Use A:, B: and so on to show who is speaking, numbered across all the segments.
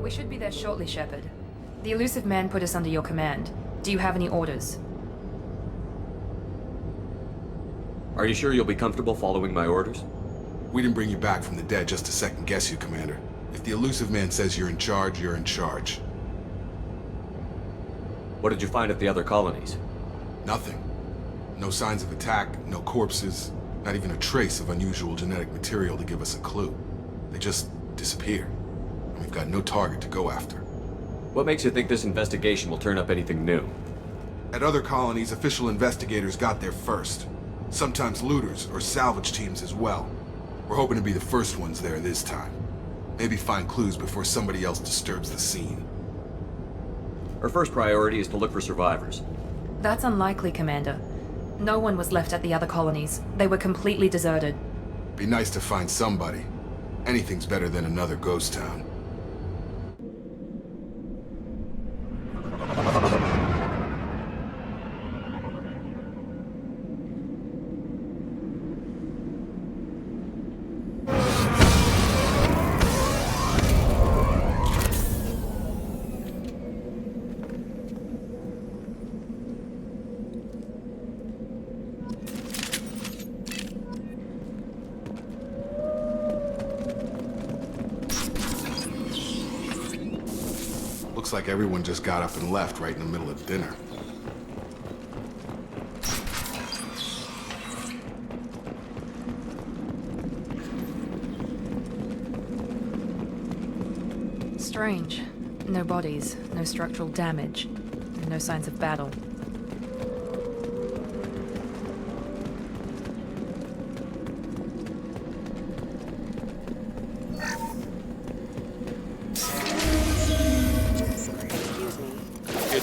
A: We should be there shortly, Shepard. The elusive man put us under your command. Do you have any orders?
B: Are you sure you'll be comfortable following my orders?
C: We didn't bring you back from the dead just to second guess you, Commander. If the elusive man says you're in charge, you're in charge.
B: What did you find at the other colonies?
C: Nothing. No signs of attack, no corpses, not even a trace of unusual genetic material to give us a clue. They just disappear. And we've got no target to go after.
B: What makes you think this investigation will turn up anything new?
C: At other colonies, official investigators got there first. Sometimes looters or salvage teams as well. We're hoping to be the first ones there this time. Maybe find clues before somebody else disturbs the scene.
B: Our first priority is to look for survivors.
A: That's unlikely, Commander. No one was left at the other colonies. They were completely deserted.
C: Be nice to find somebody. Anything's better than another ghost town. Looks like everyone just got up and left right in the middle of dinner.
A: Strange. No bodies, no structural damage, no signs of battle.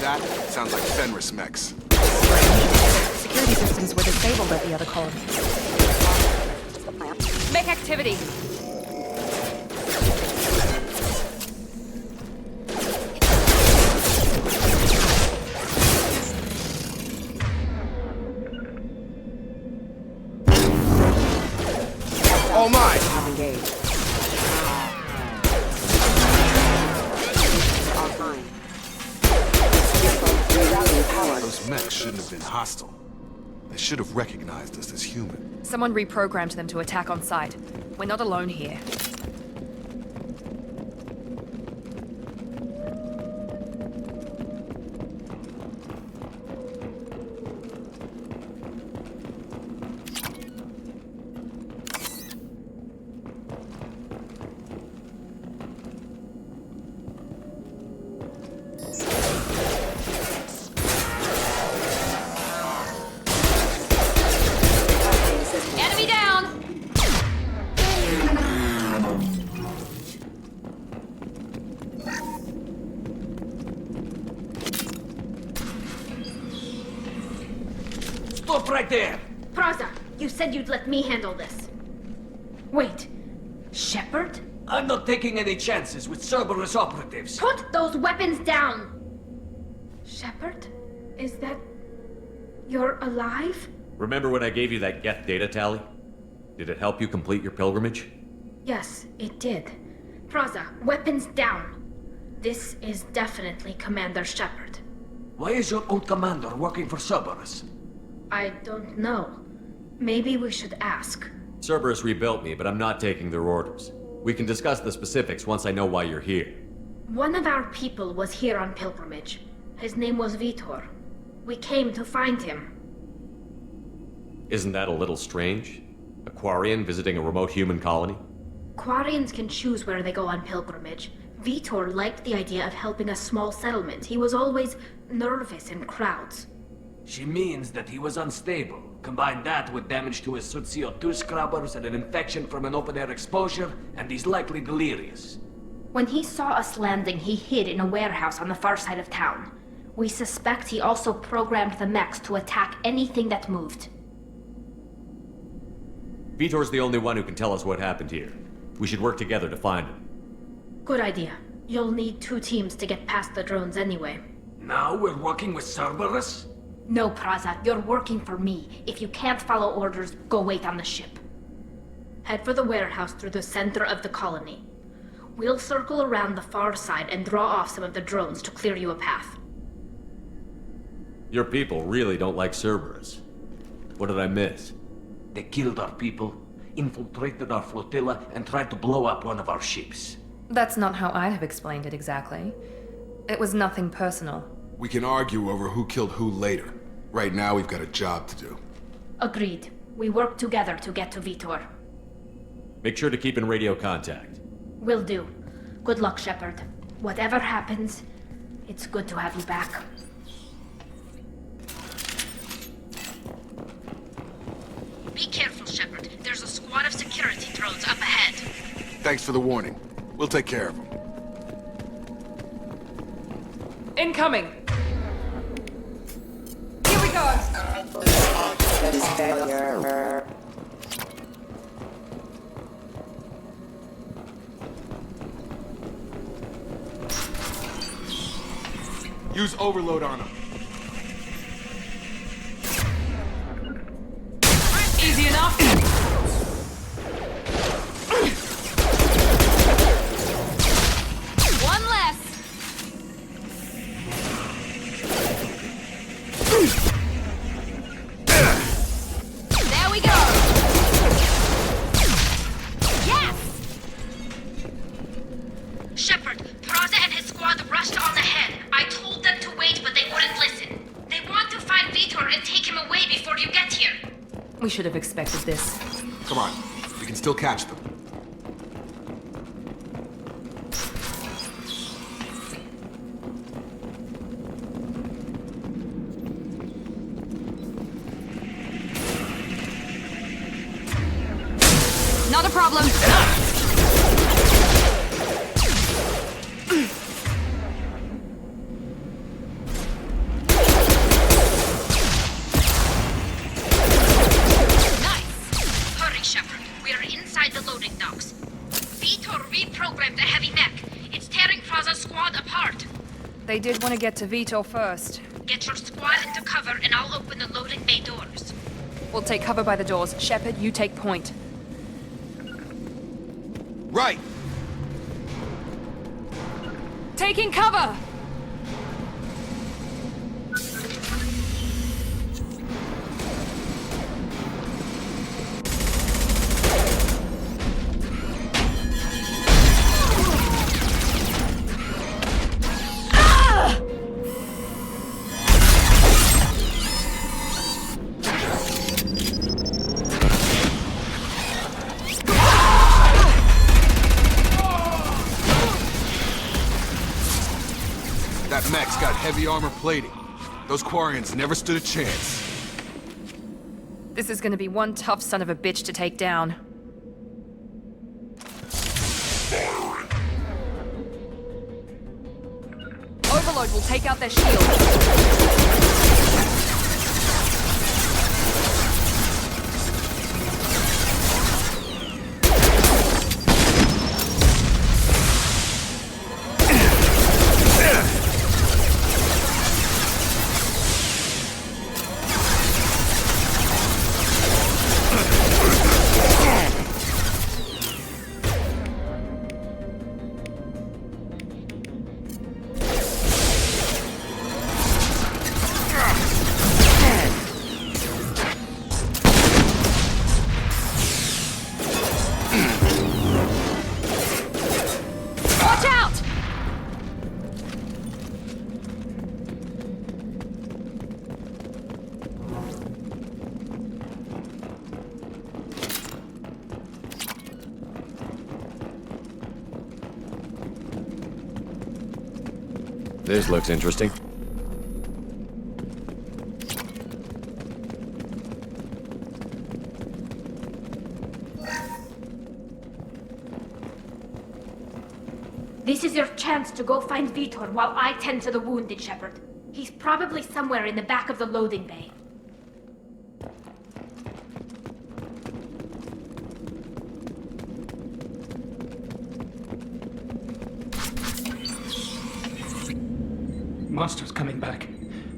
C: That sounds like Fenris mechs.
A: Security systems were disabled at the other colony. Mech activity!
C: Oh my!
D: Engaged.
C: Those mechs shouldn't have been hostile. They should have recognized us as human.
A: Someone reprogrammed them to attack on sight. We're not alone here. Enemy down!
E: Stop right there!
F: Praza, you said you'd let me handle this. Wait, Shepard?
E: I'm not taking any chances with Cerberus operatives.
F: Put those weapons down! Shepard? Is that... you're alive?
B: Remember when I gave you that Geth data tally? Did it help you complete your pilgrimage?
F: Yes, it did. Praza, weapons down. This is definitely Commander Shepard.
E: Why is your old commander working for Cerberus?
F: I don't know. Maybe we should ask.
B: Cerberus rebuilt me, but I'm not taking their orders. We can discuss the specifics once I know why you're here.
F: One of our people was here on pilgrimage. His name was Vitor. We came to find him.
B: Isn't that a little strange? A Quarian visiting a remote human colony?
F: Quarians can choose where they go on pilgrimage. Vitor liked the idea of helping a small settlement. He was always nervous in crowds.
E: She means that he was unstable. Combine that with damage to his suit CO2 scrubbers and an infection from an open-air exposure, and he's likely delirious.
F: When he saw us landing, he hid in a warehouse on the far side of town. We suspect he also programmed the mechs to attack anything that moved.
B: Vitor's the only one who can tell us what happened here. We should work together to find him.
F: Good idea. You'll need 2 teams to get past the drones anyway.
E: Now we're working with Cerberus?
F: No, Praza, you're working for me. If you can't follow orders, go wait on the ship. Head for the warehouse through the center of the colony. We'll circle around the far side and draw off some of the drones to clear you a path.
B: Your people really don't like Cerberus. What did I miss?
E: They killed our people, infiltrated our flotilla, and tried to blow up one of our ships.
A: That's not how I'd have explained it exactly. It was nothing personal.
C: We can argue over who killed who later. Right now, we've got a job to do.
F: Agreed. We work together to get to Vitor.
B: Make sure to keep in radio contact.
F: Will do. Good luck, Shepard. Whatever happens, it's good to have you back. Be careful, Shepard. There's a squad of security drones up ahead.
C: Thanks for the warning. We'll take care of them.
A: Incoming! Here we go!
C: Use overload on them.
A: Easy enough! One less! There we go! Yes!
F: Shepard, Praza and his squad rushed on ahead. I told them to wait, but they wouldn't listen. They want to find Vitor and take him away before you get here.
A: We should have expected this.
C: Come on. We can still catch them.
A: Not a problem. They did want to get to Vitor first.
F: Get your squad into cover and I'll open the loading bay doors.
A: We'll take cover by the doors. Shepard, you take point.
C: Right!
A: Taking cover!
C: That mech's got heavy armor plating. Those Quarians never stood a chance.
A: This is gonna be one tough son of a bitch to take down. Overload will take out their shield.
B: This looks interesting.
F: This is your chance to go find Vitor while I tend to the wounded, Shepard. He's probably somewhere in the back of the loading bay.
D: Monsters coming back.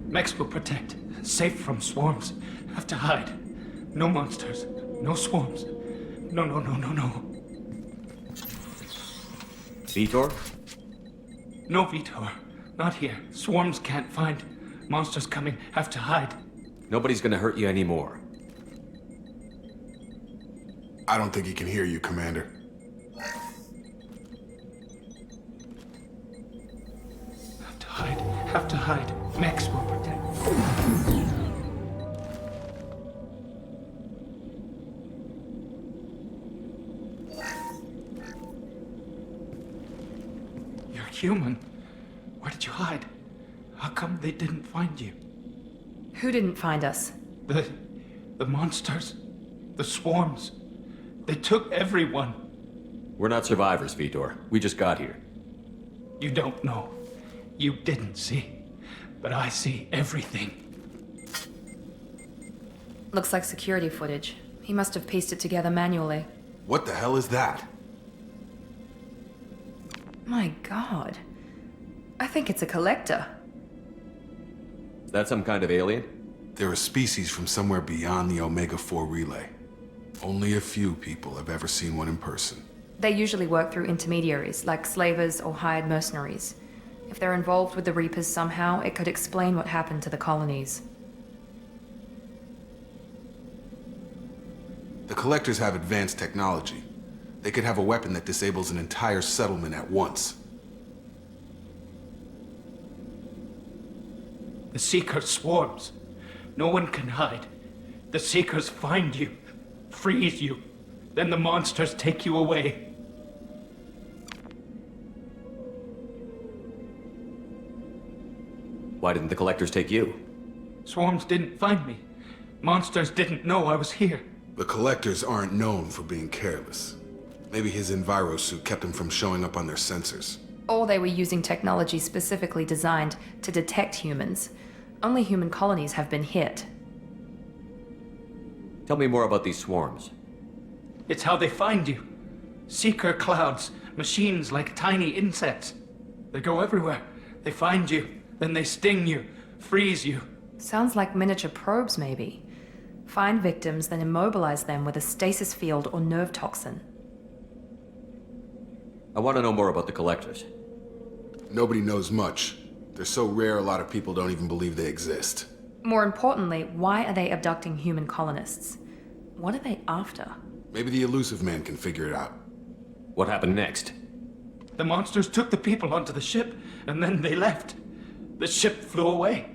D: Mechs will protect. Safe from swarms. Have to hide. No monsters. No swarms. No.
B: Vitor?
D: No, Vitor. Not here. Swarms can't find. Monsters coming. Have to hide.
B: Nobody's gonna hurt you anymore.
C: I don't think he can hear you, Commander.
D: Have to hide. Have to hide. Mex will protect. You're human. Where did you hide? How come they didn't find you?
A: Who didn't find us?
D: The monsters. The swarms. They took everyone.
B: We're not survivors, Vitor. We just got here.
D: You don't know. You didn't see. But I see everything.
A: Looks like security footage. He must have pieced it together manually.
C: What the hell is that?
A: My god. I think it's a collector.
B: Is that some kind of alien?
C: They're a species from somewhere beyond the Omega-4 relay. Only a few people have ever seen one in person.
A: They usually work through intermediaries, like slavers or hired mercenaries. If they're involved with the Reapers somehow, it could explain what happened to the colonies.
C: The Collectors have advanced technology. They could have a weapon that disables an entire settlement at once.
D: The Seeker swarms. No one can hide. The Seekers find you, freeze you, then the monsters take you away.
B: Why didn't the Collectors take you?
D: Swarms didn't find me. Monsters didn't know I was here.
C: The Collectors aren't known for being careless. Maybe his Enviro suit kept him from showing up on their sensors.
A: Or they were using technology specifically designed to detect humans. Only human colonies have been hit.
B: Tell me more about these swarms.
D: It's how they find you. Seeker clouds, machines like tiny insects. They go everywhere. They find you, then they sting you, freeze you.
A: Sounds like miniature probes, maybe. Find victims, then immobilize them with a stasis field or nerve toxin.
B: I want to know more about the Collectors.
C: Nobody knows much. They're so rare a lot of people don't even believe they exist.
A: More importantly, why are they abducting human colonists? What are they after?
C: Maybe the elusive man can figure it out.
B: What happened next?
D: The monsters took the people onto the ship, and then they left. The ship flew away.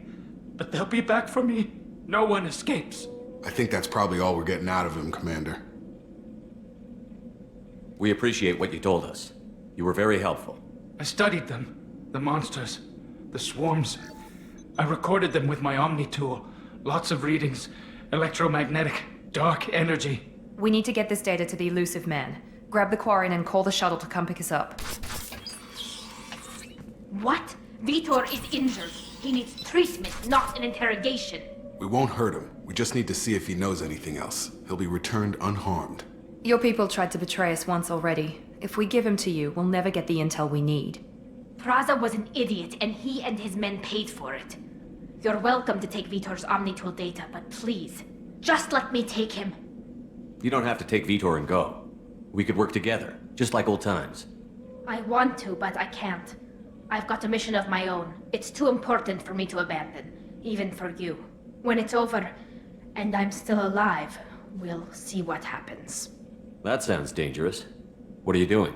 D: But they'll be back for me. No one escapes.
C: I think that's probably all we're getting out of him, Commander.
B: We appreciate what you told us. You were very helpful.
D: I studied them. The monsters. The swarms. I recorded them with my Omni tool. Lots of readings. Electromagnetic. Dark energy.
A: We need to get this data to the elusive man. Grab the Quarian and call the shuttle to come pick us up.
F: What? Vitor is injured. He needs treatment, not an interrogation.
C: We won't hurt him. We just need to see if he knows anything else. He'll be returned unharmed.
A: Your people tried to betray us once already. If we give him to you, we'll never get the intel we need.
F: Praza was an idiot, and he and his men paid for it. You're welcome to take Vitor's Omnitool data, but please, just let me take him.
B: You don't have to take Vitor and go. We could work together, just like old times.
F: I want to, but I can't. I've got a mission of my own. It's too important for me to abandon, even for you. When it's over, and I'm still alive, we'll see what happens.
B: That sounds dangerous. What are you doing?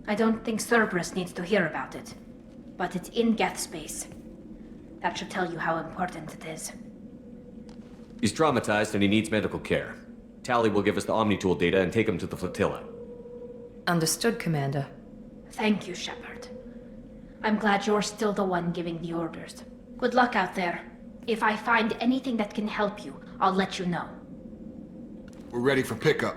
F: I don't think Cerberus needs to hear about it, but it's in Geth space. That should tell you how important it is.
B: He's traumatized and he needs medical care. Tally will give us the Omnitool data and take him to the flotilla.
A: Understood, Commander.
F: Thank you, Shepard. I'm glad you're still the one giving the orders. Good luck out there. If I find anything that can help you, I'll let you know.
C: We're ready for pickup.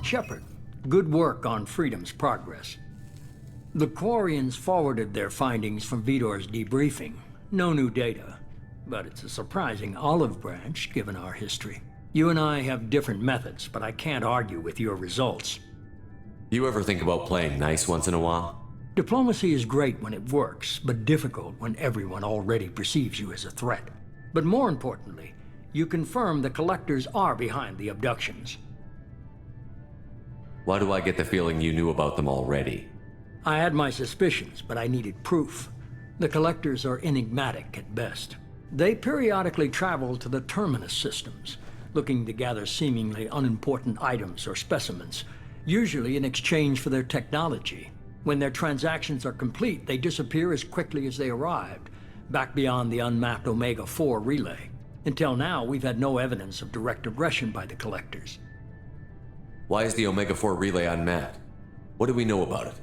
G: Shepard, good work on Freedom's progress. The Quarians forwarded their findings from Vitor's debriefing. No new data, but it's a surprising olive branch given our history. You and I have different methods, but I can't argue with your results.
B: You ever think about playing nice once in a while?
G: Diplomacy is great when it works, but difficult when everyone already perceives you as a threat. But more importantly, you confirm the Collectors are behind the abductions.
B: Why do I get the feeling you knew about them already?
G: I had my suspicions, but I needed proof. The Collectors are enigmatic at best. They periodically travel to the Terminus systems, looking to gather seemingly unimportant items or specimens, usually in exchange for their technology. When their transactions are complete, they disappear as quickly as they arrived, back beyond the unmapped Omega-4 relay. Until now, we've had no evidence of direct aggression by the Collectors.
B: Why is the Omega-4 relay unmapped? What do we know about it?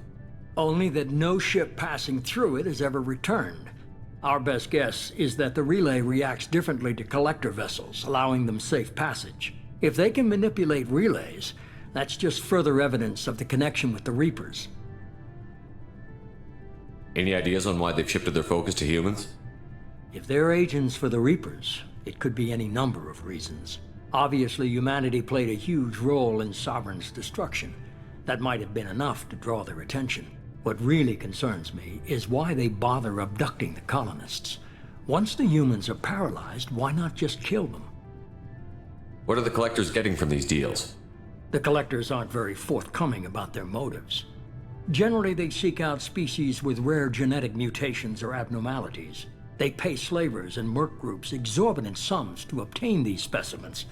G: Only that no ship passing through it has ever returned. Our best guess is that the relay reacts differently to Collector vessels, allowing them safe passage. If they can manipulate relays, that's just further evidence of the connection with the Reapers.
B: Any ideas on why they've shifted their focus to humans?
G: If they're agents for the Reapers, it could be any number of reasons. Obviously, humanity played a huge role in Sovereign's destruction. That might have been enough to draw their attention. What really concerns me is why they bother abducting the colonists. Once the humans are paralyzed, why not just kill them?
B: What are the Collectors getting from these deals?
G: The Collectors aren't very forthcoming about their motives. Generally, they seek out species with rare genetic mutations or abnormalities. They pay slavers and merc groups exorbitant sums to obtain these specimens,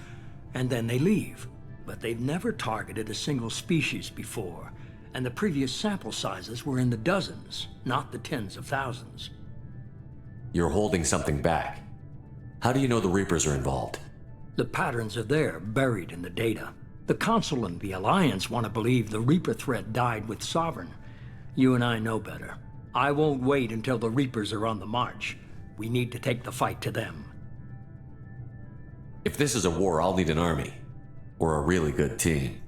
G: and then they leave. But they've never targeted a single species before, and the previous sample sizes were in the dozens, not the tens of thousands.
B: You're holding something back. How do you know the Reapers are involved?
G: The patterns are there, buried in the data. The Council and the Alliance want to believe the Reaper threat died with Sovereign. You and I know better. I won't wait until the Reapers are on the march. We need to take the fight to them.
B: If this is a war, I'll need an army. Or a really good team.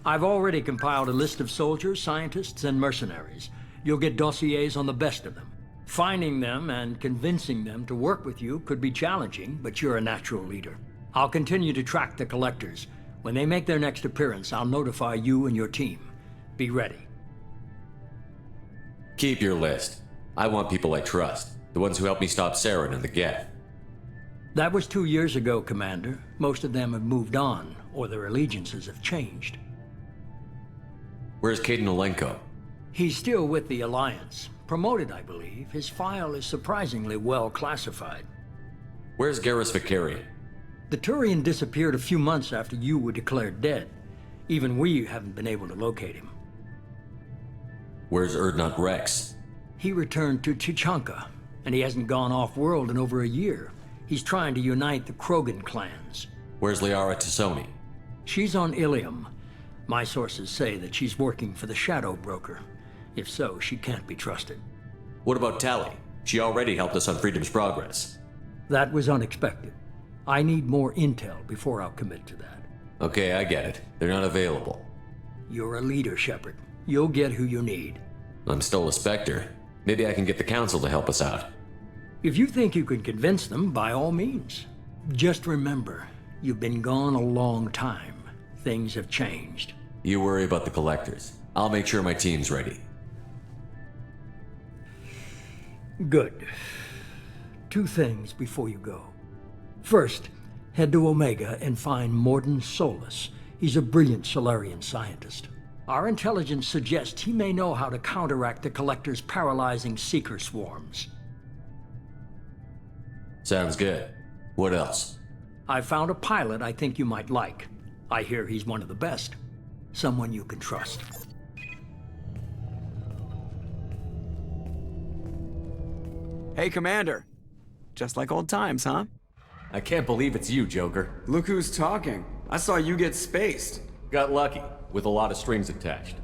G: I've already compiled a list of soldiers, scientists, and mercenaries. You'll get dossiers on the best of them. Finding them and convincing them to work with you could be challenging, but you're a natural leader. I'll continue to track the Collectors. When they make their next appearance, I'll notify you and your team. Be ready.
B: Keep your list. I want people I trust. The ones who helped me stop Saren and the Geth.
G: That was 2 years ago, Commander. Most of them have moved on, or their allegiances have changed.
B: Where's Kaidan Alenko?
G: He's still with the Alliance. Promoted, I believe. His file is surprisingly well classified.
B: Where's Garrus Vicarian?
G: The Turian disappeared a few months after you were declared dead. Even we haven't been able to locate him.
B: Where's Urdnot Rex?
G: He returned to Chichanka, and he hasn't gone off-world in over a year. He's trying to unite the Krogan clans.
B: Where's Liara Tassoni?
G: She's on Ilium. My sources say that she's working for the Shadow Broker. If so, she can't be trusted.
B: What about Tali? She already helped us on Freedom's Progress.
G: That was unexpected. I need more intel before I'll commit to that.
B: Okay, I get it. They're not available.
G: You're a leader, Shepard. You'll get who you need.
B: I'm still a Spectre. Maybe I can get the Council to help us out.
G: If you think you can convince them, by all means. Just remember, you've been gone a long time. Things have changed.
B: You worry about the Collectors. I'll make sure my team's ready.
G: Good. 2 things before you go. First, head to Omega and find Morden Solus. He's a brilliant Solarian scientist. Our intelligence suggests he may know how to counteract the Collector's paralyzing Seeker swarms.
B: Sounds good. What else?
G: I found a pilot I think you might like. I hear he's one of the best. Someone you can trust.
H: Hey, Commander. Just like old times, huh?
B: I can't believe it's you, Joker.
H: Look who's talking. I saw you get spaced.
B: Got lucky, with a lot of strings attached.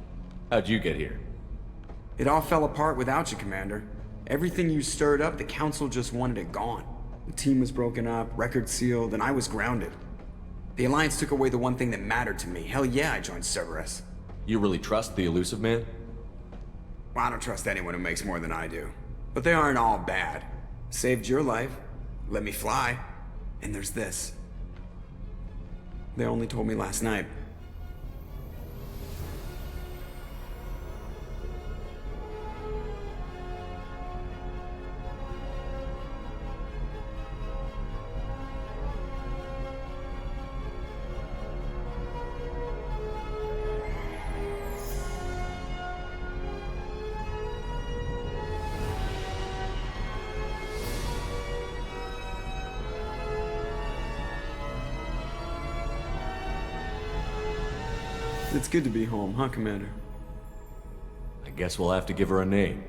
B: How'd you get here?
H: It all fell apart without you, Commander. Everything you stirred up, the Council just wanted it gone. The team was broken up, records sealed, and I was grounded. The Alliance took away the one thing that mattered to me. Hell yeah, I joined Cerberus.
B: You really trust the Elusive Man?
H: Well, I don't trust anyone who makes more than I do. But they aren't all bad. Saved your life, let me fly, and there's this. They only told me last night. It's good to be home, huh, Commander?
B: I guess we'll have to give her a name.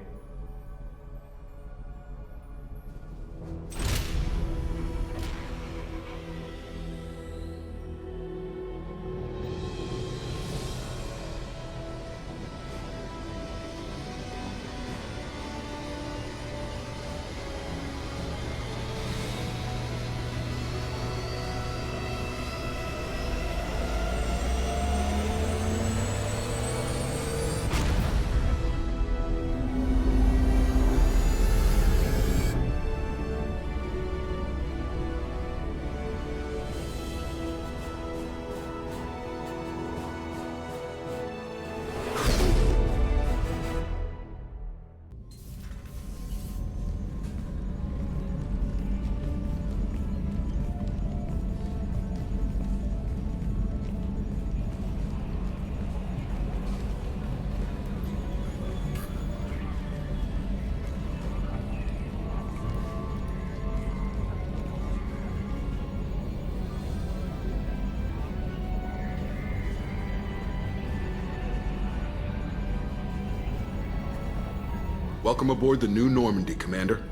C: Welcome aboard the new Normandy, Commander.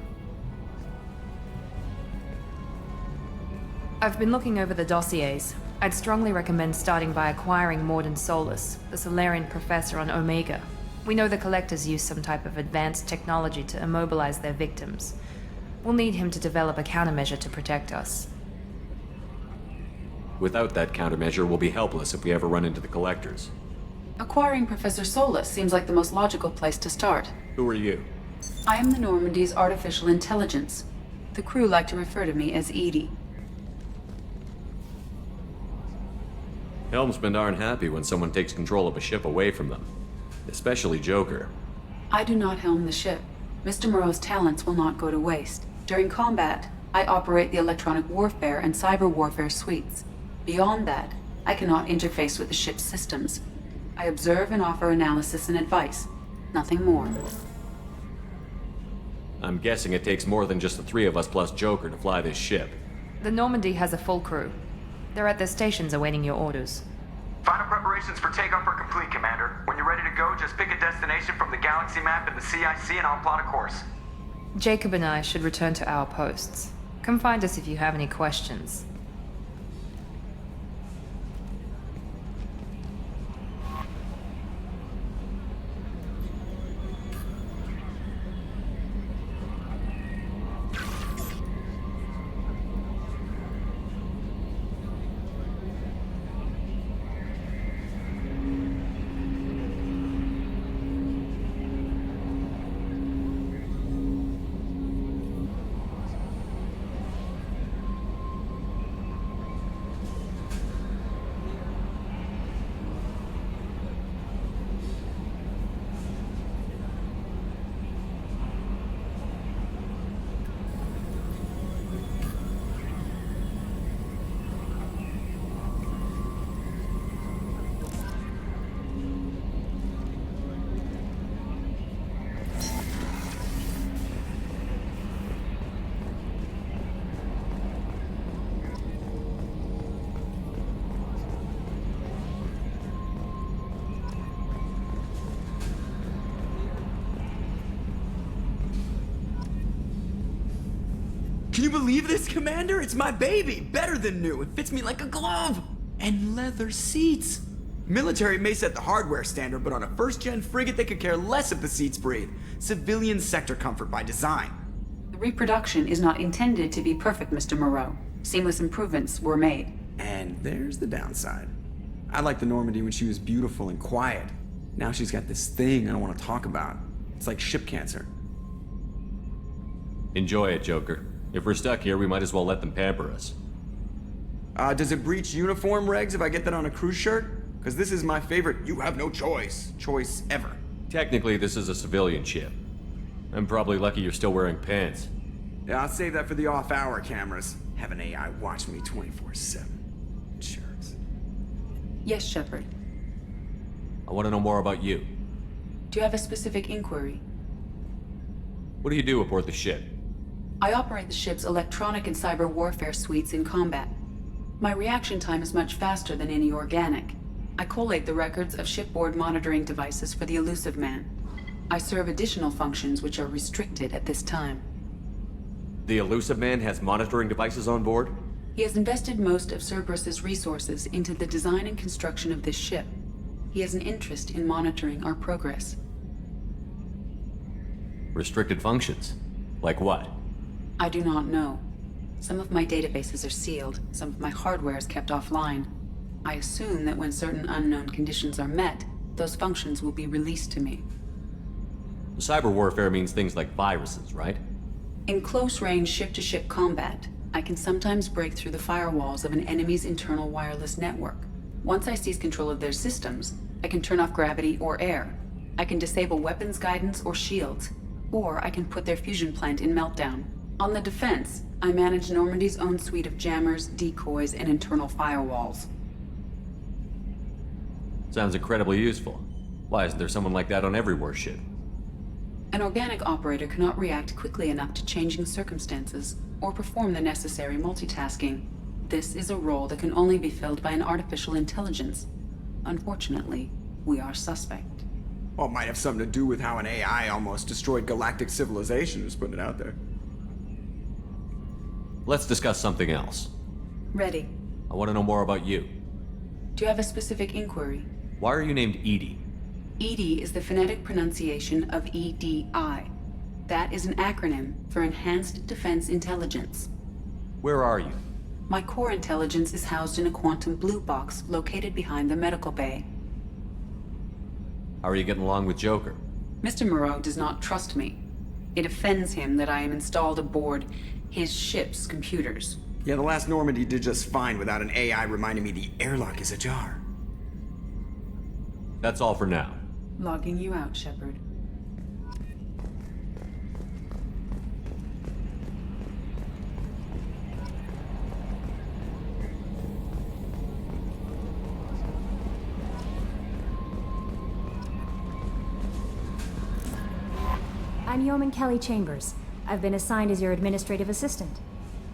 A: I've been looking over the dossiers. I'd strongly recommend starting by acquiring Morden Solus, the Solarian professor on Omega. We know the Collectors use some type of advanced technology to immobilize their victims. We'll need him to develop a countermeasure to protect us.
B: Without that countermeasure, we'll be helpless if we ever run into the Collectors.
I: Acquiring Professor Solus seems like the most logical place to start.
B: Who are you?
I: I am the Normandy's artificial intelligence. The crew like to refer to me as Edie.
B: Helmsmen aren't happy when someone takes control of a ship away from them. Especially Joker.
I: I do not helm the ship. Mr. Moreau's talents will not go to waste. During combat, I operate the electronic warfare and cyber warfare suites. Beyond that, I cannot interface with the ship's systems. I observe and offer analysis and advice. Nothing more.
B: I'm guessing it takes more than just the three of us plus Joker to fly this ship.
A: The Normandy has a full crew. They're at their stations awaiting your orders.
J: Final preparations for takeoff are complete, Commander. When you're ready to go, just pick a destination from the galaxy map in the CIC and I'll plot a course.
A: Jacob and I should return to our posts. Come find us if you have any questions.
H: Can you believe this, Commander? It's my baby! Better than new. It fits me like a glove! And leather seats! Military may set the hardware standard, but on a first-gen frigate, they could care less if the seats breathe. Civilian sector comfort by design.
I: The reproduction is not intended to be perfect, Mr. Moreau. Seamless improvements were made.
H: And there's the downside. I liked the Normandy when she was beautiful and quiet. Now she's got this thing I don't want to talk about. It's like ship cancer.
B: Enjoy it, Joker. If we're stuck here, we might as well let them pamper us.
H: Does it breach uniform regs if I get that on a cruise shirt? Because this is my favorite you have no choice ever.
B: Technically, this is a civilian ship. I'm probably lucky you're still wearing pants.
H: Yeah, I'll save that for the off-hour cameras. Have an AI watch me 24/7. Jerks.
I: Yes, Shepard.
B: I want to know more about you.
I: Do you have a specific inquiry?
B: What do you do aboard the ship?
I: I operate the ship's electronic and cyber warfare suites in combat. My reaction time is much faster than any organic. I collate the records of shipboard monitoring devices for the Elusive Man. I serve additional functions which are restricted at this time.
B: The Elusive Man has monitoring devices on board?
I: He has invested most of Cerberus's resources into the design and construction of this ship. He has an interest in monitoring our progress.
B: Restricted functions? Like what?
I: I do not know. Some of my databases are sealed, some of my hardware is kept offline. I assume that when certain unknown conditions are met, those functions will be released to me.
B: Cyber warfare means things like viruses, right?
I: In close-range ship-to-ship combat, I can sometimes break through the firewalls of an enemy's internal wireless network. Once I seize control of their systems, I can turn off gravity or air. I can disable weapons guidance or shields, or I can put their fusion plant in meltdown. On the defense, I manage Normandy's own suite of jammers, decoys, and internal firewalls.
B: Sounds incredibly useful. Why isn't there someone like that on every warship?
I: An organic operator cannot react quickly enough to changing circumstances or perform the necessary multitasking. This is a role that can only be filled by an artificial intelligence. Unfortunately, we are suspect.
H: Well, it might have something to do with how an AI almost destroyed galactic civilization, who's putting it out there.
B: Let's discuss something else.
I: Ready.
B: I want to know more about you.
I: Do you have a specific inquiry?
B: Why are you named Edie?
I: EDI is the phonetic pronunciation of EDI. That is an acronym for Enhanced Defense Intelligence.
B: Where are you?
I: My core intelligence is housed in a quantum blue box located behind the medical bay.
B: How are you getting along with Joker?
I: Mr. Moreau does not trust me. It offends him that I am installed aboard his ship's computers.
H: Yeah, the last Normandy did just fine without an AI reminding me the airlock is ajar.
B: That's all for now.
I: Logging you out, Shepard.
K: I'm Yeoman Kelly Chambers. I've been assigned as your administrative assistant.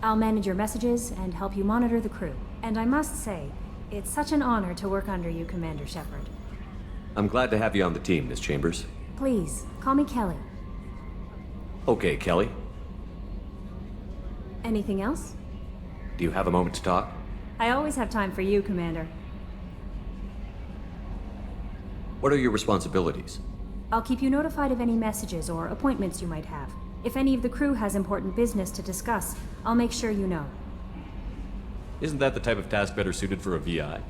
K: I'll manage your messages and help you monitor the crew. And I must say, it's such an honor to work under you, Commander Shepard.
B: I'm glad to have you on the team, Miss Chambers.
K: Please, call me Kelly.
B: Okay, Kelly.
K: Anything else?
B: Do you have a moment to talk?
K: I always have time for you, Commander.
B: What are your responsibilities?
K: I'll keep you notified of any messages or appointments you might have. If any of the crew has important business to discuss, I'll make sure you know.
B: Isn't that the type of task better suited for a VI?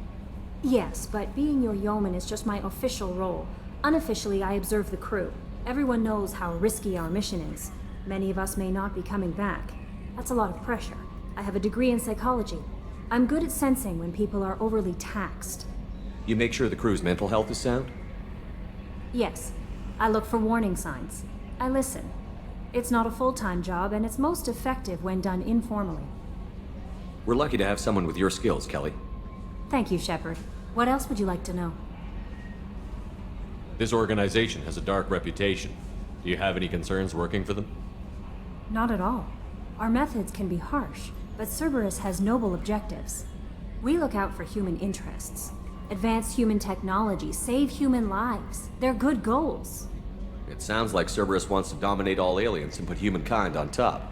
K: Yes, but being your yeoman is just my official role. Unofficially, I observe the crew. Everyone knows how risky our mission is. Many of us may not be coming back. That's a lot of pressure. I have a degree in psychology. I'm good at sensing when people are overly taxed.
B: You make sure the crew's mental health is sound?
K: Yes. I look for warning signs. I listen. It's not a full-time job, and it's most effective when done informally.
B: We're lucky to have someone with your skills, Kelly.
K: Thank you, Shepard. What else would you like to know?
B: This organization has a dark reputation. Do you have any concerns working for them?
K: Not at all. Our methods can be harsh, but Cerberus has noble objectives. We look out for human interests. Advance human technology, save human lives. They're good goals.
B: It sounds like Cerberus wants to dominate all aliens and put humankind on top.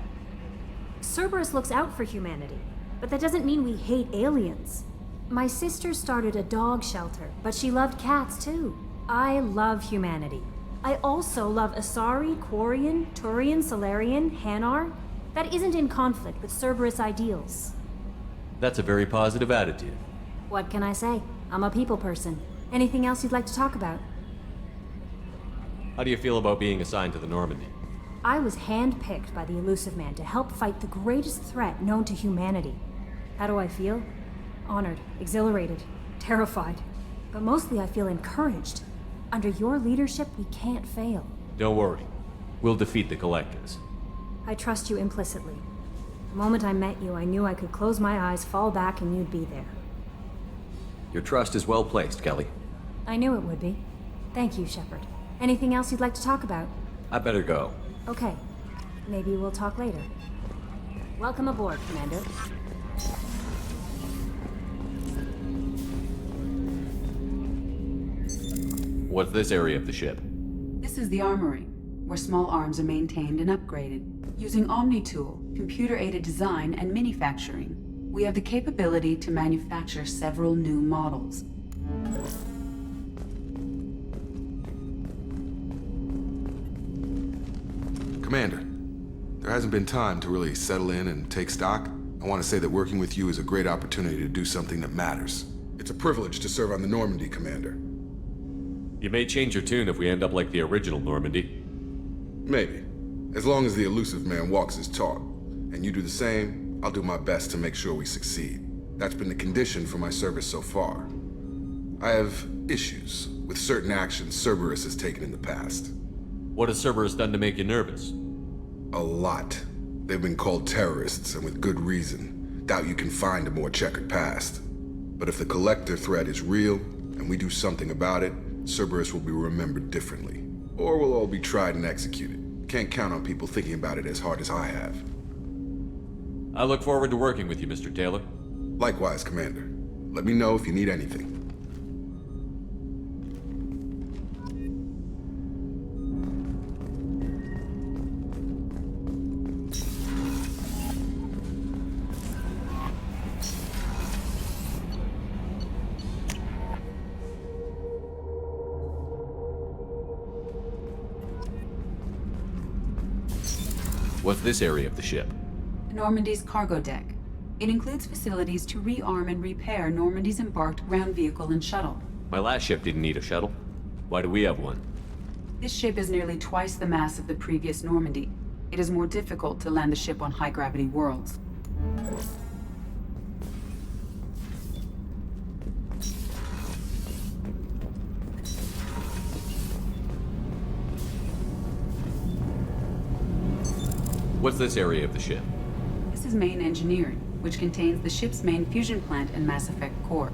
K: Cerberus looks out for humanity, but that doesn't mean we hate aliens. My sister started a dog shelter, but she loved cats too. I love humanity. I also love Asari, Quarian, Turian, Solarian, Hanar. That isn't in conflict with Cerberus ideals.
B: That's a very positive attitude.
K: What can I say? I'm a people person. Anything else you'd like to talk about?
B: How do you feel about being assigned to the Normandy?
K: I was handpicked by the Elusive Man to help fight the greatest threat known to humanity. How do I feel? Honored, exhilarated, terrified. But mostly I feel encouraged. Under your leadership, we can't fail.
B: Don't worry. We'll defeat the Collectors.
K: I trust you implicitly. The moment I met you, I knew I could close my eyes, fall back, and you'd be there.
B: Your trust is well placed, Kelly.
K: I knew it would be. Thank you, Shepard. Anything else you'd like to talk about?
B: I better go.
K: Okay. Maybe we'll talk later. Welcome aboard, Commander.
B: What's this area of the ship?
I: This is the Armory, where small arms are maintained and upgraded. Using OmniTool, computer-aided design, and manufacturing, we have the capability to manufacture several new models.
C: Commander, there hasn't been time to really settle in and take stock. I want to say that working with you is a great opportunity to do something that matters. It's a privilege to serve on the Normandy, Commander.
B: You may change your tune if we end up like the original Normandy.
C: Maybe. As long as the elusive man walks his talk, and you do the same, I'll do my best to make sure we succeed. That's been the condition for my service so far. I have issues with certain actions Cerberus has taken in the past.
B: What has Cerberus done to make you nervous?
C: A lot. They've been called terrorists, and with good reason. Doubt you can find a more checkered past. But if the Collector threat is real, and we do something about it, Cerberus will be remembered differently. Or we'll all be tried and executed. Can't count on people thinking about it as hard as I have.
B: I look forward to working with you, Mr. Taylor.
C: Likewise, Commander. Let me know if you need anything.
B: What's this area of the ship?
I: Normandy's cargo deck. It includes facilities to rearm and repair Normandy's embarked ground vehicle and shuttle.
B: My last ship didn't need a shuttle. Why do we have one?
I: This ship is nearly twice the mass of the previous Normandy. It is more difficult to land the ship on high-gravity worlds.
B: What's this area of the ship?
I: This is main engineering, which contains the ship's main fusion plant and Mass Effect core.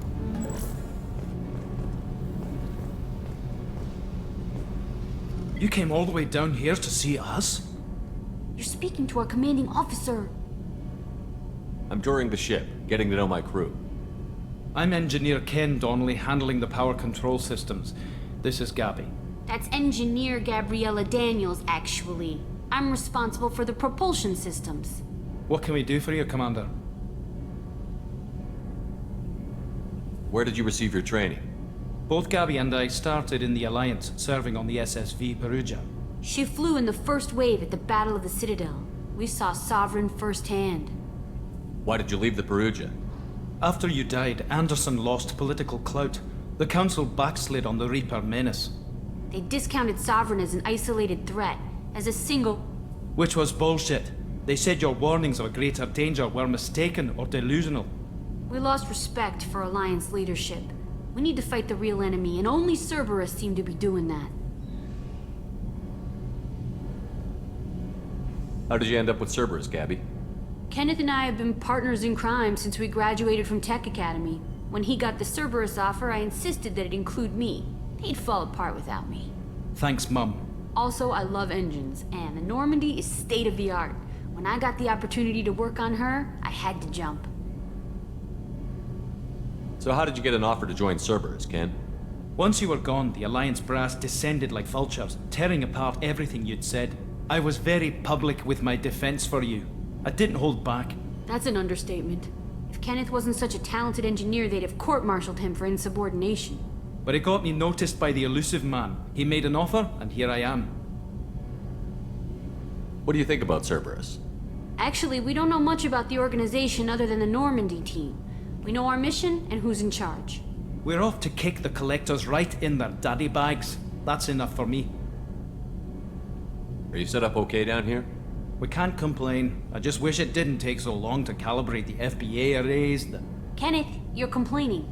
D: You came all the way down here to see us?
K: You're speaking to our commanding officer.
B: I'm touring the ship, getting to know my crew.
D: I'm Engineer Ken Donnelly, handling the power control systems. This is Gabby.
K: That's Engineer Gabriella Daniels, actually. I'm responsible for the propulsion systems.
D: What can we do for you, Commander?
B: Where did you receive your training?
D: Both Gabby and I started in the Alliance, serving on the SSV Perugia.
K: She flew in the first wave at the Battle of the Citadel. We saw Sovereign firsthand.
B: Why did you leave the Perugia?
D: After you died, Anderson lost political clout. The Council backslid on the Reaper menace.
K: They discounted Sovereign as an isolated threat, as a single...
D: Which was bullshit. They said your warnings of a greater danger were mistaken or delusional.
K: We lost respect for Alliance leadership. We need to fight the real enemy, and only Cerberus seemed to be doing that.
B: How did you end up with Cerberus, Gabby?
K: Kenneth and I have been partners in crime since we graduated from Tech Academy. When he got the Cerberus offer, I insisted that it include me. He'd fall apart without me.
D: Thanks, Mum.
K: Also, I love engines, and the Normandy is state-of-the-art. When I got the opportunity to work on her, I had to jump.
B: So how did you get an offer to join Cerberus, Ken?
D: Once you were gone, the Alliance brass descended like vultures, tearing apart everything you'd said. I was very public with my defense for you. I didn't hold back.
K: That's an understatement. If Kenneth wasn't such a talented engineer, they'd have court-martialed him for insubordination.
D: But it got me noticed by the elusive man. He made an offer, and here I am.
B: What do you think about Cerberus?
K: Actually, we don't know much about the organization other than the Normandy team. We know our mission and who's in charge.
D: We're off to kick the Collectors right in their daddy bags. That's enough for me.
B: Are you set up okay down here?
D: We can't complain. I just wish it didn't take so long to calibrate the FBA arrays,
K: Kenneth, you're complaining.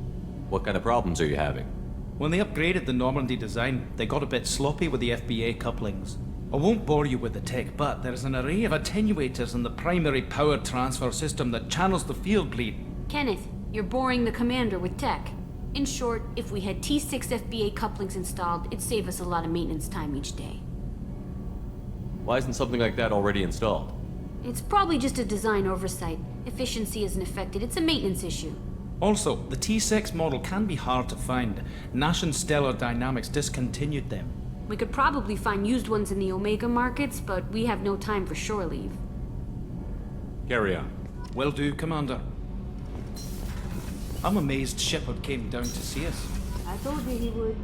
B: What kind of problems are you having?
D: When they upgraded the Normandy design, they got a bit sloppy with the FBA couplings. I won't bore you with the tech, but there's an array of attenuators in the primary power transfer system that channels the field bleed.
K: Kenneth, you're boring the commander with tech. In short, if we had T6 FBA couplings installed, it'd save us a lot of maintenance time each day.
B: Why isn't something like that already installed?
K: It's probably just a design oversight. Efficiency isn't affected, it's a maintenance issue.
D: Also, the T6 model can be hard to find. Nash and Stellar Dynamics discontinued them.
L: We could probably find used ones in the Omega markets, but we have no time for shore leave.
B: Carry on.
D: Will do, Commander. I'm amazed Shepard came down to see us.
L: I told you he would.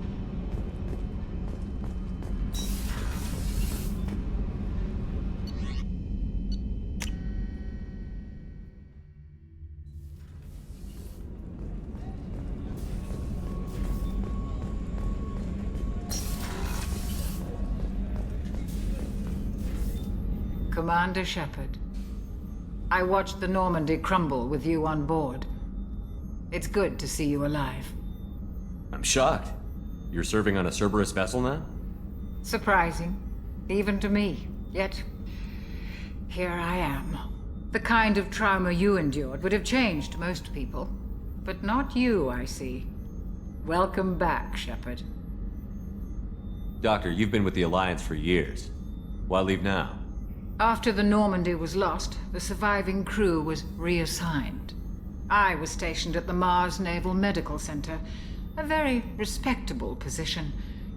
M: Commander Shepard, I watched the Normandy crumble with you on board. It's good to see you alive.
B: I'm shocked. You're serving on a Cerberus vessel now?
M: Surprising, even to me. Yet, here I am. The kind of trauma you endured would have changed most people. But not you, I see. Welcome back, Shepard.
B: Doctor, you've been with the Alliance for years. Why leave now?
M: After the Normandy was lost, the surviving crew was reassigned. I was stationed at the Mars Naval Medical Center, a very respectable position,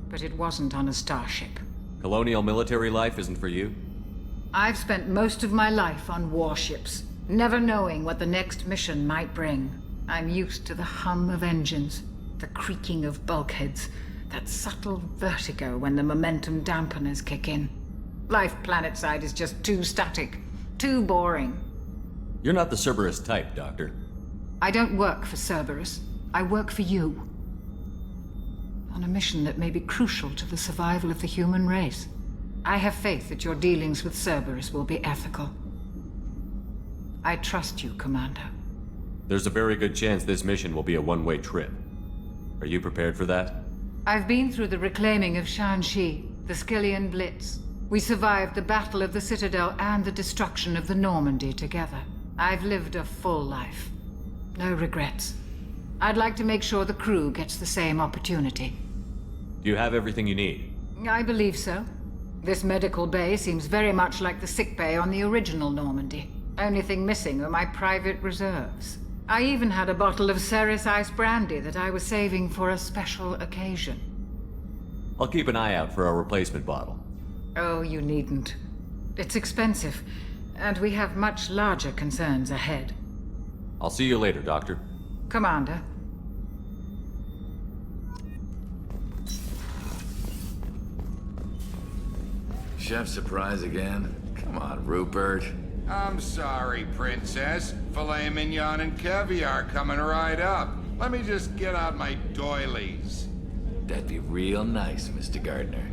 M: but it wasn't on a starship.
B: Colonial military life isn't for you?
M: I've spent most of my life on warships, never knowing what the next mission might bring. I'm used to the hum of engines, the creaking of bulkheads, that subtle vertigo when the momentum dampeners kick in. Life planetside is just too static, too boring.
B: You're not the Cerberus type, Doctor.
M: I don't work for Cerberus. I work for you. On a mission that may be crucial to the survival of the human race. I have faith that your dealings with Cerberus will be ethical. I trust you, Commander.
B: There's a very good chance this mission will be a one-way trip. Are you prepared for that?
M: I've been through the reclaiming of Shanxi, the Skillian Blitz. We survived the Battle of the Citadel and the destruction of the Normandy together. I've lived a full life. No regrets. I'd like to make sure the crew gets the same opportunity.
B: Do you have everything you need?
M: I believe so. This medical bay seems very much like the sick bay on the original Normandy. Only thing missing are my private reserves. I even had a bottle of Ceres Ice Brandy that I was saving for a special occasion.
B: I'll keep an eye out for a replacement bottle.
M: Oh, you needn't. It's expensive, and we have much larger concerns ahead.
B: I'll see you later, Doctor.
M: Commander.
N: Chef surprise again? Come on, Rupert.
O: I'm sorry, Princess. Filet mignon and caviar coming right up. Let me just get out my doilies.
N: That'd be real nice, Mr. Gardner.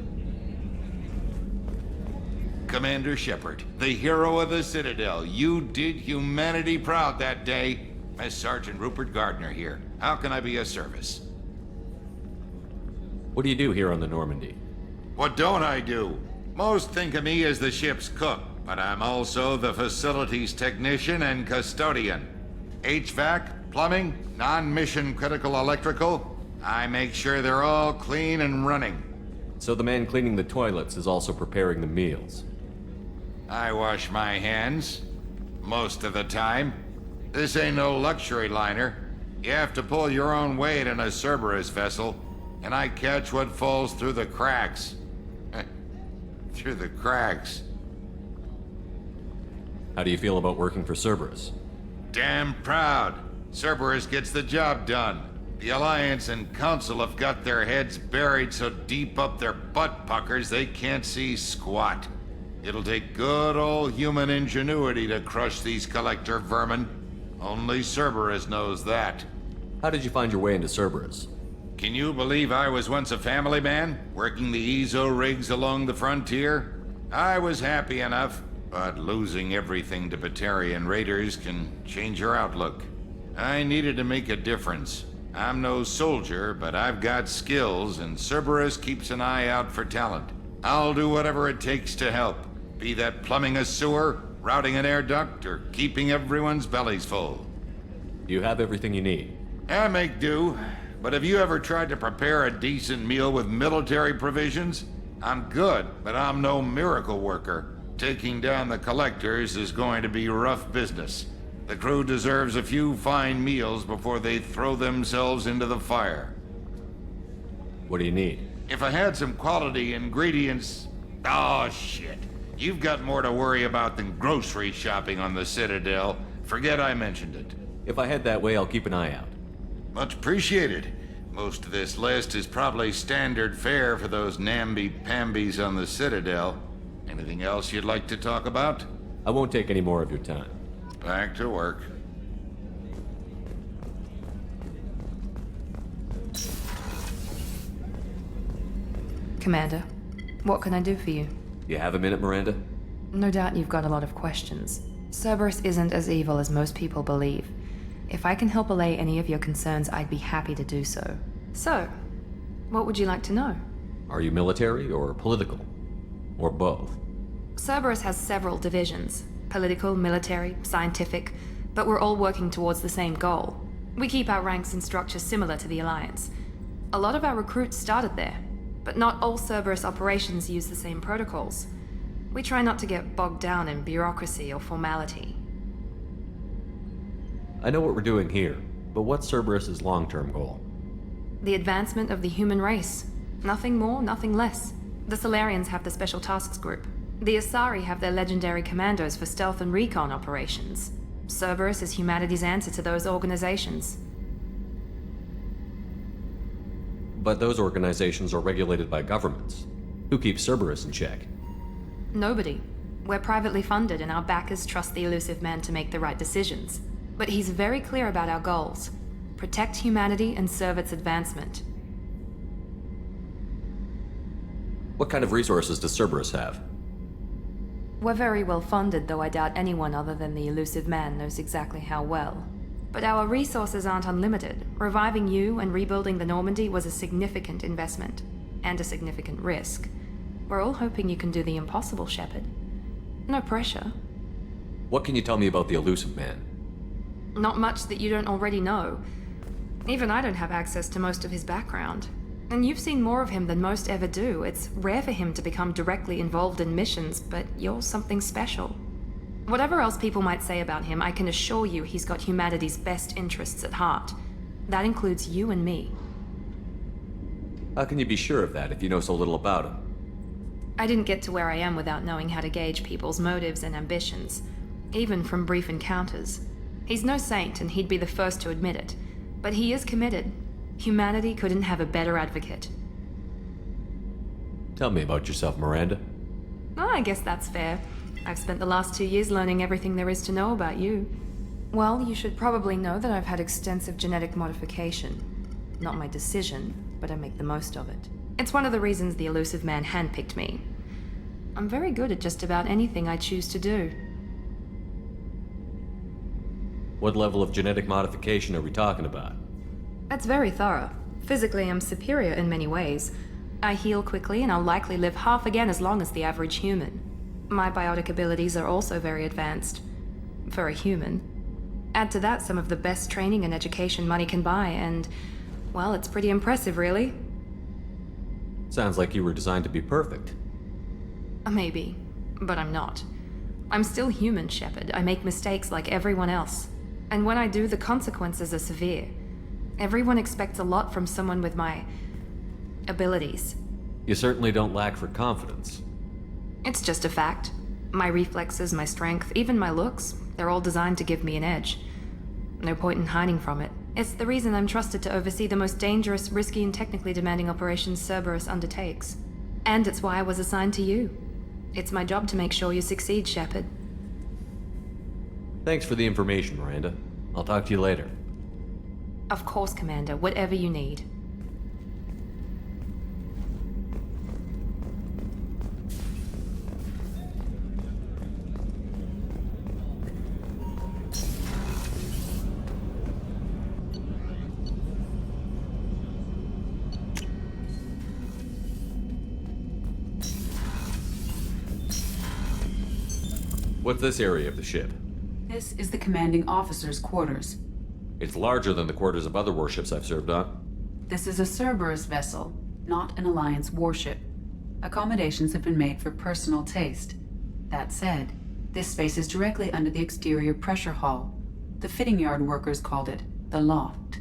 O: Commander Shepard, the hero of the Citadel. You did humanity proud that day. Master Sergeant Rupert Gardner here. How can I be of service?
B: What do you do here on the Normandy?
O: What don't I do? Most think of me as the ship's cook, but I'm also the facilities technician and custodian. HVAC, plumbing, non-mission critical electrical. I make sure they're all clean and running.
B: So the man cleaning the toilets is also preparing the meals.
O: I wash my hands. Most of the time. This ain't no luxury liner. You have to pull your own weight in a Cerberus vessel, and I catch what falls through the cracks. Through the cracks.
B: How do you feel about working for Cerberus?
O: Damn proud. Cerberus gets the job done. The Alliance and Council have got their heads buried so deep up their butt puckers they can't see squat. It'll take good old human ingenuity to crush these collector vermin. Only Cerberus knows that.
B: How did you find your way into Cerberus?
O: Can you believe I was once a family man, working the EZO rigs along the frontier? I was happy enough, but losing everything to Batarian raiders can change your outlook. I needed to make a difference. I'm no soldier, but I've got skills, and Cerberus keeps an eye out for talent. I'll do whatever it takes to help, be that plumbing a sewer, routing an air duct, or keeping everyone's bellies full.
B: You have everything you need.
O: I make do, but have you ever tried to prepare a decent meal with military provisions? I'm good, but I'm no miracle worker. Taking down the collectors is going to be rough business. The crew deserves a few fine meals before they throw themselves into the fire.
B: What do you need?
O: If I had some quality ingredients... Oh, shit. You've got more to worry about than grocery shopping on the Citadel. Forget I mentioned it.
B: If I head that way, I'll keep an eye out.
O: Much appreciated. Most of this list is probably standard fare for those namby-pambies on the Citadel. Anything else you'd like to talk about?
B: I won't take any more of your time.
O: Back to work.
A: Commander, what can I do for you?
B: You have a minute, Miranda?
A: No doubt you've got a lot of questions. Cerberus isn't as evil as most people believe. If I can help allay any of your concerns, I'd be happy to do so. So, what would you like to know?
B: Are you military or political? Or both?
A: Cerberus has several divisions. Political, military, scientific, but we're all working towards the same goal. We keep our ranks and structure similar to the Alliance. A lot of our recruits started there, but not all Cerberus operations use the same protocols. We try not to get bogged down in bureaucracy or formality.
B: I know what we're doing here, but what's Cerberus's long-term goal?
A: The advancement of the human race. Nothing more, nothing less. The Solarians have the Special Tasks Group. The Asari have their legendary commandos for stealth and recon operations. Cerberus is humanity's answer to those organizations.
B: But those organizations are regulated by governments. Who keeps Cerberus in check?
A: Nobody. We're privately funded and our backers trust the elusive man to make the right decisions. But he's very clear about our goals. Protect humanity and serve its advancement.
B: What kind of resources does Cerberus have?
A: We're very well funded, though I doubt anyone other than the elusive man knows exactly how well. But our resources aren't unlimited. Reviving you and rebuilding the Normandy was a significant investment, and a significant risk. We're all hoping you can do the impossible, Shepard. No pressure.
B: What can you tell me about the elusive man?
A: Not much that you don't already know. Even I don't have access to most of his background. And you've seen more of him than most ever do. It's rare for him to become directly involved in missions, but you're something special. Whatever else people might say about him, I can assure you he's got humanity's best interests at heart. That includes you and me.
B: How can you be sure of that if you know so little about him?
A: I didn't get to where I am without knowing how to gauge people's motives and ambitions, even from brief encounters. He's no saint, and he'd be the first to admit it. But he is committed. Humanity couldn't have a better advocate.
B: Tell me about yourself, Miranda.
A: Oh, I guess that's fair. I've spent the last 2 years learning everything there is to know about you. Well, you should probably know that I've had extensive genetic modification. Not my decision, but I make the most of it. It's one of the reasons the elusive man handpicked me. I'm very good at just about anything I choose to do.
B: What level of genetic modification are we talking about?
A: That's very thorough. Physically, I'm superior in many ways. I heal quickly, and I'll likely live half again as long as the average human. My biotic abilities are also very advanced. For a human. Add to that some of the best training and education money can buy, and... well, it's pretty impressive, really.
B: Sounds like you were designed to be perfect.
A: Maybe, but I'm not. I'm still human, Shepard. I make mistakes like everyone else. And when I do, the consequences are severe. Everyone expects a lot from someone with my... abilities.
B: You certainly don't lack for confidence.
A: It's just a fact. My reflexes, my strength, even my looks, they're all designed to give me an edge. No point in hiding from it. It's the reason I'm trusted to oversee the most dangerous, risky, and technically demanding operations Cerberus undertakes. And it's why I was assigned to you. It's my job to make sure you succeed, Shepard.
B: Thanks for the information, Miranda. I'll talk to you later.
A: Of course, Commander. Whatever you need.
B: What's this area of the ship?
I: This is the commanding officer's quarters.
B: It's larger than the quarters of other warships I've served on.
I: This is a Cerberus vessel, not an Alliance warship. Accommodations have been made for personal taste. That said, this space is directly under the exterior pressure hull. The fitting yard workers called it the loft.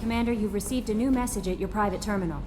K: Commander, you've received a new message at your private terminal.